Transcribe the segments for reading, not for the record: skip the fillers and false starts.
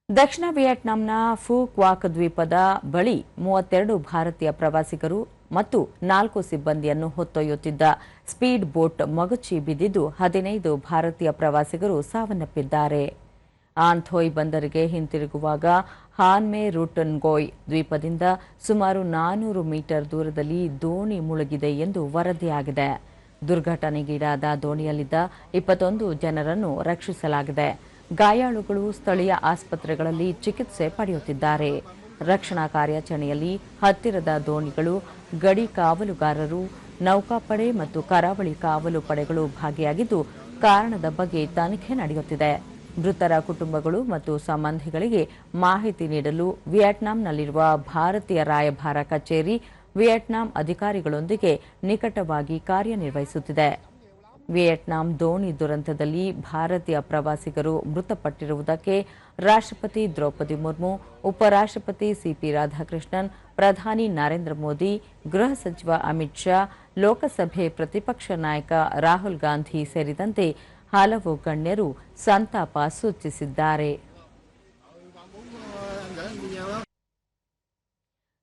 ದಕ್ಷಿಣ ವಿಯೆಟ್ನಾಂನ ಫು ಕ್ವಾಕ್ ದ್ವೀಪದ ಬಳಿ 32 ಭಾರತೀಯ ಪ್ರವಾಸಿಗರು ಮತ್ತು 4 ಸಿಬ್ಬಂದಿಯನ್ನು ಹೊತ್ತೊಯ್ಯುತ್ತಿದ್ದ ಸ್ಪೀಡ್ ಬೋಟ್ ಮಗುಚಿ ಬಿದ್ದಿದ್ದು 15 ಭಾರತೀಯ ಪ್ರವಾಸಿಗರು ಸಾವನ್ನಪ್ಪಿದ್ದಾರೆ. ಆನ್ ಥೋಯ್ ಬಂದರಿಗೆ ಹಿಂತಿರುಗುವಾಗ ಹಾನ್ ಮೆ ರೂಟ್ ನ್ಗೋಯ್ ದ್ವೀಪದಿಂದ ಸುಮಾರು 400 ಮೀಟರ್ ದೂರದಲ್ಲಿ ದೋಣಿ ಮುಳುಗಿದೆ ಎಂದು ವರದಿಯಾಗಿದೆ. ದುರ್ಘಟನೆಗೀಡಾದ ದೋಣಿಯಲ್ಲಿದ್ದ 21 ಜನರನ್ನು ರಕ್ಷಿಸಲಾಗಿದೆ. ಗಾಯಾಳುಗಳು ಸ್ಥಳೀಯ ಆಸ್ಪತ್ರೆಗಳಲ್ಲಿ ಚಿಕಿತ್ಸೆ ಪಡೆಯುತ್ತಿದ್ದಾರೆ. ರಕ್ಷಣಾ ಕಾರ್ಯಾಚರಣೆಯಲ್ಲಿ ಹತ್ತಿರದ ದೋಣಿಗಳು, ಗಡಿ ಕಾವಲುಗಾರರು, ನೌಕಾಪಡೆ ಮತ್ತು ಕರಾವಳಿ ಕಾವಲು ಪಡೆಗಳು ಭಾಗಿಯಾಗಿದ್ದು, ಕಾರಣದ ಬಗ್ಗೆ ತನಿಖೆ ನಡೆಯುತ್ತಿದೆ. ಮೃತರ ಕುಟುಂಬಗಳು ಮತ್ತು ಸಂಬಂಧಿಗಳಿಗೆ ಮಾಹಿತಿ ನೀಡಲು ವಿಯೆಟ್ನಾಂನಲ್ಲಿರುವ ಭಾರತೀಯ ರಾಯಭಾರ ಕಚೇರಿ ವಿಯೆಟ್ನಾಂ ಅಧಿಕಾರಿಗಳೊಂದಿಗೆ ನಿಕಟವಾಗಿ ಕಾರ್ಯನಿರ್ವಹಿಸುತ್ತಿದೆ. ವಿಯೆಟ್ನಾಂ ದೋಣಿ ದುರಂತದಲ್ಲಿ ಭಾರತೀಯ ಪ್ರವಾಸಿಗರು ಮೃತಪಟ್ಟಿರುವುದಕ್ಕೆ ರಾಷ್ಟ್ರಪತಿ ದ್ರೌಪದಿ ಮುರ್ಮು, ಉಪರಾಷ್ಟ್ರಪತಿ ಸಿಪಿ ರಾಧಾಕೃಷ್ಣನ್, ಪ್ರಧಾನಿ ನರೇಂದ್ರ ಮೋದಿ, ಗೃಹ ಸಚಿವ ಅಮಿತ್ ಶಾ, ಲೋಕಸಭೆ ಪ್ರತಿಪಕ್ಷ ನಾಯಕ ರಾಹುಲ್ ಗಾಂಧಿ ಸೇರಿದಂತೆ ಹಲವು ಗಣ್ಯರು ಸಂತಾಪ ಸೂಚಿಸಿದ್ದಾರೆ.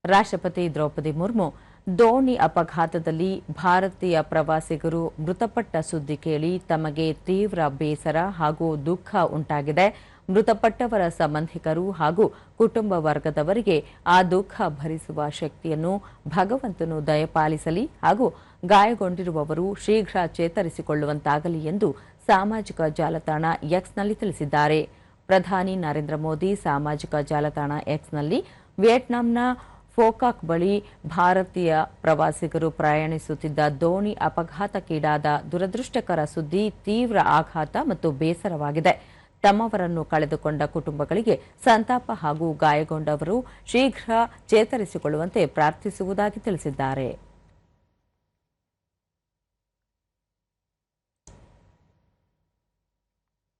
ರಾಷ್ಟ್ರಪತಿ ದ್ರೌಪದಿ ಮುರ್ಮು ದೋಣಿ ಅಪಘಾತದಲ್ಲಿ ಭಾರತೀಯ ಪ್ರವಾಸಿಗರು ಮೃತಪಟ್ಟ ಸುದ್ದಿ ಕೇಳಿ ತಮಗೆ ತೀವ್ರ ಬೇಸರ ಹಾಗೂ ದುಃಖ ಉಂಟಾಗಿದೆ. ಮೃತಪಟ್ಟವರ ಸಂಬಂಧಿಕರು ಹಾಗೂ ಕುಟುಂಬ ವರ್ಗದವರಿಗೆ ಆ ದುಃಖ ಭರಿಸುವ ಶಕ್ತಿಯನ್ನು ಭಗವಂತನು ದಯಪಾಲಿಸಲಿ ಹಾಗೂ ಗಾಯಗೊಂಡಿರುವವರು ಶೀಘ್ರ ಚೇತರಿಸಿಕೊಳ್ಳುವಂತಾಗಲಿ ಎಂದು ಸಾಮಾಜಿಕ ಜಾಲತಾಣ ಎಕ್ಸ್ನಲ್ಲಿ ತಿಳಿಸಿದ್ದಾರೆ. ಪ್ರಧಾನಿ ನರೇಂದ್ರ ಮೋದಿ ಸಾಮಾಜಿಕ ಜಾಲತಾಣ ಎಕ್ಸ್ನಲ್ಲಿ ವಿಯೆಟ್ನಾಂನ ಫೋಕಾಕ್ ಬಳಿ ಭಾರತೀಯ ಪ್ರವಾಸಿಗರು ಪ್ರಯಾಣಿಸುತ್ತಿದ್ದ ದೋಣಿ ಅಪಘಾತಕ್ಕೀಡಾದ ದುರದೃಷ್ಟಕರ ಸುದ್ದಿ ತೀವ್ರ ಆಘಾತ ಮತ್ತು ಬೇಸರವಾಗಿದೆ. ತಮ್ಮವರನ್ನು ಕಳೆದುಕೊಂಡ ಕುಟುಂಬಗಳಿಗೆ ಸಂತಾಪ ಹಾಗೂ ಗಾಯಗೊಂಡವರು ಶೀಘ್ರ ಚೇತರಿಸಿಕೊಳ್ಳುವಂತೆ ಪ್ರಾರ್ಥಿಸುವುದಾಗಿ ತಿಳಿಸಿದ್ದಾರೆ.